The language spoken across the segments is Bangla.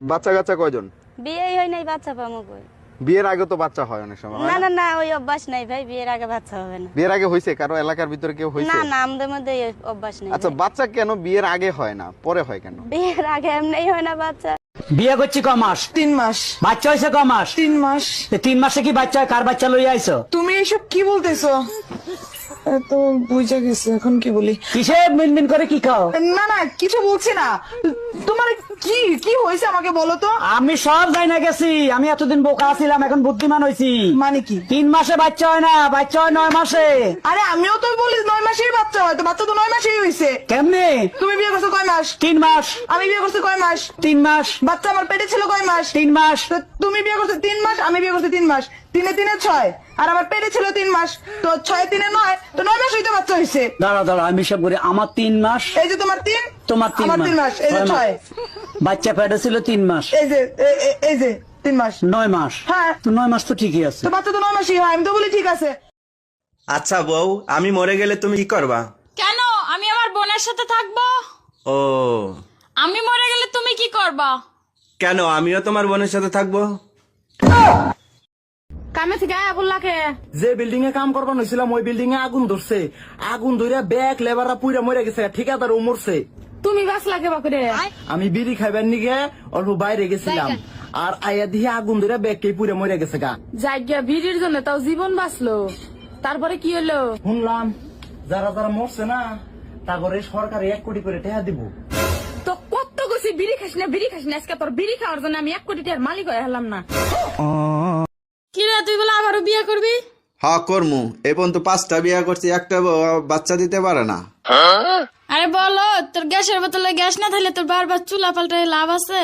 বাচ্চা কাচ্চা কয়জন? বিয়েই হয় নাই, বাচ্চা পাবো কই? বিয়ের আগে তো বাচ্চা হয় অনেক সময়, হয় না না? না না, ওই অভ্যাস নাই ভাই, বিয়ের আগে বাচ্চা হবে না। বিয়ের আগে হয়েছে কারো এলাকার ভিতরে কেউ হয়েছে? না না, আমাদের মধ্যে এই অভ্যাস নেই আচ্ছা, ভাই। বাচ্চা কেন বিয়ের আগে হয় না, পরে হয় কেন? বিয়ের আগে এমনিই হয় না বাচ্চা। বিয়ে করছি ক মাস? 3 মাস। বাচ্চা হয়েছে ক মাস? 3 মাস। 3 মাসে কি বাচ্চা হয়? কার বাচ্চা লইয়া আইছো? তুমি এসব কি বলতেছো? তো বুঝে গেছে, এখন কি বলি? কিসে মিনমিন করে কি খাও? না না, কিছু বলছি না। তোমার কি কি হয়েছে আমাকে বলো তো। আমি সব যাই না গেছি, আমি এতদিন বোকা ছিলাম, এখন বুদ্ধিমান হয়েছি। মানে কি? 3 মাসে বাচ্চা হয় না, বাচ্চা হয় 9 মাসে। আরে আমিও তো বলি 9 মাসেই বাচ্চা হয়, তো বাচ্চা তো 9 মাসেই হয়েছে। কেমনে? তুমি বিয়ে করছো কয় মাস? 3 মাস। আমি বিয়ে করছি কয় মাস? 3 মাস। বাচ্চা আমার পেটে ছিল কয় মাস? 3 মাস। তো তুমি বিয়ে করছো 3 মাস, আমি বিয়ে করছি 3 মাস। 3 এ 3 এ 6, আর আমার পেটে ছিল 3 মাস, তো 6 এ 3 এ 9, তো 9 মাস হইতে বাচ্চা হয়েছে। দাঁড়া দাঁড়া, আমি সব করি। আমার 3 মাস, এই যে তোমার 3, তোমার 3 আমার 3 মাস, এই যে 6, বাচ্চা পেটে ছিল 3 মাস, এই যে এই যে 3 মাস। 9 মাস। হ্যাঁ। তো 9 মাস তো ঠিকই আছে। তো বাচ্চা তো 9 মাসই হয়, আমি তো বলি ঠিক আছে। আচ্ছা বউ, আমি মরে গেলে তুমি কি করবা? কেন? আমি আমার বোনের সাথে থাকবো। ও, আমি মরে গেলে তুমি কি করবা? কেন আমিও তোমার বোনের সাথে থাকবো? কামে থেকে আয়া বললাকে যে বিল্ডিং এ কাম করবার হয়েছিলাম ওই বিল্ডিং এ আগুন ধরছে। আগুন ধরে ব্যাগ লেবাররা পুইরা মরে গেছে, ঠিকাদার ও মরছে। তুমি বাঁচলাকে বাকরে। আমি বিড়ি খাইবার নিগে অল্প বাইরে গেছিলাম, আর আয়া দিয়ে আগুন ধরে ব্যাগ কে পুইরা মরে গেছে গা। জায়গা ভিড়ির জন্য তাও জীবন বাঁচলো, তারপরে কি হলো? শুনলাম যারা যারা মরছে না, তারপরে সরকার 1 কোটি করে টাকা দিব। তো কত গেছি বিড়ি খাস না, বিড়ি খাস না, আজকে তোর বিড়ি খাওয়ার জন্য আমি 1 কোটি টাকার মালিক হয়ে হলাম না। কি রে, তুই বলে আবারও বিয়ে করবি? হ্যাঁ করমু। এই পর্যন্ত 5টা বিয়ে করছি, একটা বাচ্চা দিতে পারে না। আরে বলো, তোর গ্যাসের বোতলে গ্যাস না থাকলে তোর বারবার চুলা পাল্টায় লাভ আছে?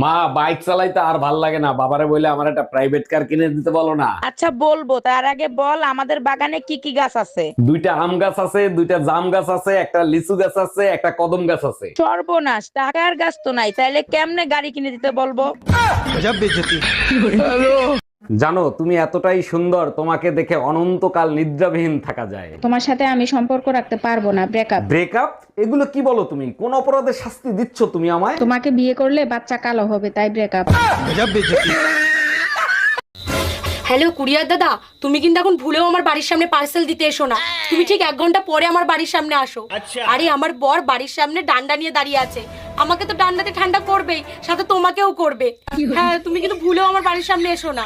মা, বাইক চালাইতে আর ভাল লাগে না, বাবারে বলে আমার একটা প্রাইভেট কার কিনে দিতে বলো না। আচ্ছা বলবো, তার আগে বল আমাদের বাগানে কি কি গাছ আছে? 2টা আম গাছ আছে, 2টা জাম গাছ আছে, একটা লিচু গাছ আছে, একটা কদম গাছ আছে। সর্বনাশ, টাকার গাছ তো নাই, তাইলে কেমনে গাড়ি কিনে দিতে বলবো? জানো, তুমি এতটাই সুন্দর, তোমাকে দেখে অনন্তকাল নিদ্রাবিহীন থাকা যায়। তোমার সাথে আমি সম্পর্ক রাখতে পারবো না, ব্রেকআপ। ব্রেকআপ? এগুলো কি বলো তুমি? কোন অপরাধের শাস্তি দিচ্ছ তুমি আমায়? তোমাকে বিয়ে করলে বাচ্চা কালো হবে, তাই ব্রেকআপ। হ্যালো কুরিয়ার দাদা, তুমি কিন্তু এখন ভুলেও আমার বাড়ির সামনে পার্সেল দিতে এসো না। তুমি ঠিক 1 ঘন্টা পরে আমার বাড়ির সামনে আসো। আরে আমার বর বাড়ির সামনে ডান্ডা নিয়ে দাঁড়িয়ে আছে, আমাকে তো ডান্ডাতে ঠান্ডা করবেই, সাথে তোমাকেও করবে। হ্যাঁ, তুমি কিন্তু ভুলেও আমার বাড়ির সামনে এসো না।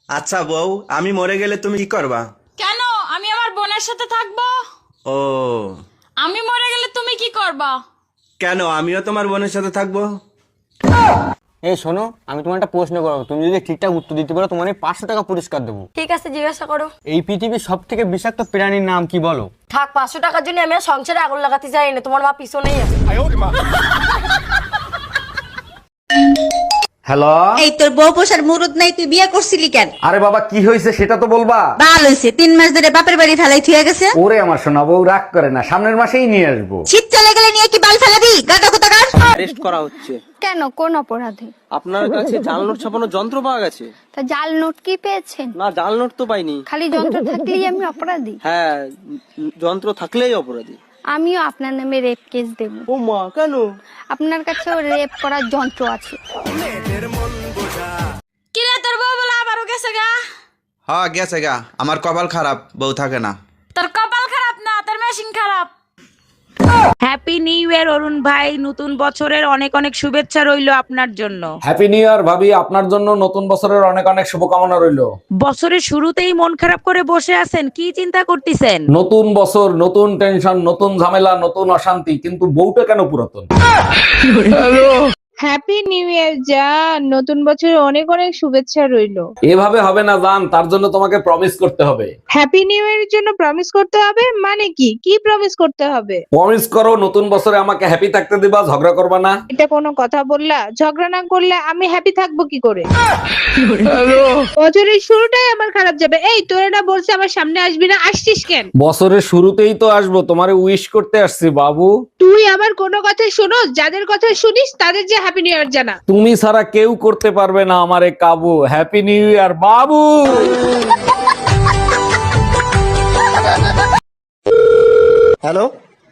আচ্ছা বউ, আমি মরে গেলে তুমি কি করবা? কেন? আমি আমার বোনের সাথে থাকবো। ও, আমি মরে গেলে তুমি কি করবা? কেন আমিও তোমার বোনের সাথে থাকবো। এই শোনো, আমি তোমার একটা প্রশ্ন করবো, তুমি যদি ঠিকঠাক উত্তর দিতে পারো তোমার 500 টাকা পুরস্কার দেবো। ঠিক আছে, জিজ্ঞাসা করো। এই পৃথিবীর সব থেকে বিষাক্ত প্রাণীর নাম কি বলো? থাক, 500 টাকার জন্য আমি আর সংসারে আগুন লাগাতে চাই না, তোমার মা পিছনেই আছে। হ্যালো। এই তোর বউ পোষার মুরুদ নাই, তুই বিয়ে করছিলি কেন? আরে বাবা, কি হয়েছে সেটা তো বলবা। বাল হইছে, 3 মাস ধরে বাপের বাড়ি ফেলাই থুয়ে গেছে। ওরে আমার সোনা বউ, রাগ করে না, সামনের মাসেই নিয়ে আসবো। শীত চলে গেলে নিয়ে কি বাল ফেলাবি? গাদা কোথাকার। অ্যারেস্ট করা হচ্ছে। কেন, কোন অপরাধে? আপনার কাছে জাল নোট ছাপানোর যন্ত্র পাওয়া গেছে। তা জাল নোট কি পেয়েছেন? না, জাল নোট তো পাইনি। খালি যন্ত্র থাকলেই আমি অপরাধী? হ্যাঁ, যন্ত্র থাকলেই অপরাধী। আমিও আপনার নামে রেপ কেস দেব। ও মা, কেন? আপনার কাছেও রেপ করার যন্ত্র আছে। কি রে, তোর বউ বলে আবারও গেছে গা? হ্যাঁ গেছে গা, আমার কপাল খারাপ, বউ থাকে না। তোর কপাল খারাপ না, তোর মেশিন খারাপ। হ্যাপি নিউ ইয়ার অরুণ ভাই, নতুন বছরের অনেক অনেক শুভেচ্ছা রইলো আপনার জন্য। হ্যাপি নিউ ইয়ার ভাবি, আপনার জন্য নতুন বছরের অনেক অনেক শুভকামনা রইলো। বছরের শুরুতেই মন খারাপ করে বসে আছেন, কি চিন্তা করতেছেন? নতুন বছর, নতুন টেনশন, নতুন ঝামেলা, নতুন অশান্তি, কিন্তু বউটা কেন পুরাতন? হ্যাপি নিউ ইয়ার জান, নতুন বছরের অনেক অনেক শুভেচ্ছা রইলো। এভাবে হবে না জান, তার জন্য তোমাকে প্রমিস করতে হবে। হ্যাপি নিউ ইয়ারের জন্য প্রমিস করতে হবে? মানে কি কি প্রমিস করতে হবে? প্রমিস করো নতুন বছরে আমাকে হ্যাপি থাকতে দিবা, ঝগড়া করবা না। এটা কোনো কথা বললা? ঝগড়া না করলে আমি হ্যাপি থাকবো কি করে? বছরের শুরুটাই আমার খারাপ যাবে। এই তোরা না বলছে আমার সামনে আসবি না, আসছিস কেন? বছরের শুরুতেই তো আসবো, তোমারে উইশ করতে আসছি বাবু। তুই আমার কোনো কথা শোনো? যাদের কথা শুনিস তাদের যে হ্যাপি নিউ ইয়ার জানা। তুমি ছাড়া কেউ করতে পারবে না আমারে কাবু। হ্যাপি নিউ ইয়ার বাবু। হ্যালো,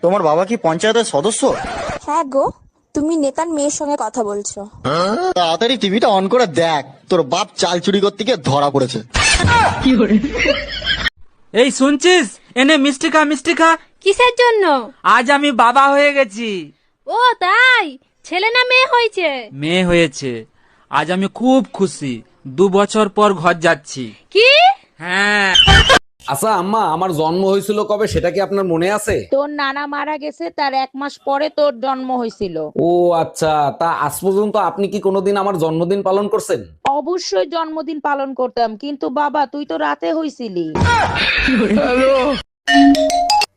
তোমার বাবা কি পঞ্চায়েতের সদস্য? হ্যাঁ গো, তুমি নেতার মেয়ের সঙ্গে কথা বলছো। তাড়াতাড়ি টিভিটা অন করে দেখ, তোর বাপ চাল চুরি করতে গিয়ে ধরা পড়েছে। এই শুনছিস, এনে মিষ্টি খা, মিষ্টি খা। কিসের জন্য? আজ আমি বাবা হয়ে গেছি। ও তাই, ছেলে না মেয়ে হয়েছে? মেয়ে হয়েছে। আজ আমি খুব খুশি, 2 বছর পর ঘর যাচ্ছি। কি? হ্যাঁ। আচ্ছা আম্মা, আমার জন্ম হয়েছিল কবে সেটা কি আপনার মনে আছে? তোর নানা মারা গেছে, তার 1 মাস পরে তোর জন্ম হয়েছিল। ও আচ্ছা, তা আজ পর্যন্ত আপনি কি কোনোদিন আমার জন্মদিন পালন করছেন? অবশ্যই জন্মদিন পালন করতাম, কিন্তু বাবা তুই তো রাতে হইছিলি।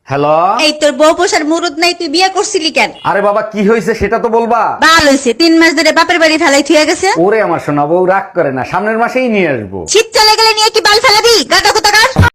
হ্যালো, এই তোর বউ পোষার মুরুদ নাই, তুই বিয়ে করছিলি কেন? আরে বাবা কি হয়েছে সেটা তো বলবা। বাল হইছে, 3 মাস ধরে বাপের বাড়ি ফেলাই থুয়ে গেছে। ওরে আমার সোনা বউ, রাগ করে না, সামনের মাসেই নিয়ে আসবো। শীত চলে গেলে নিয়ে কি বাল ফেলাবি? গাদা কোথাকার।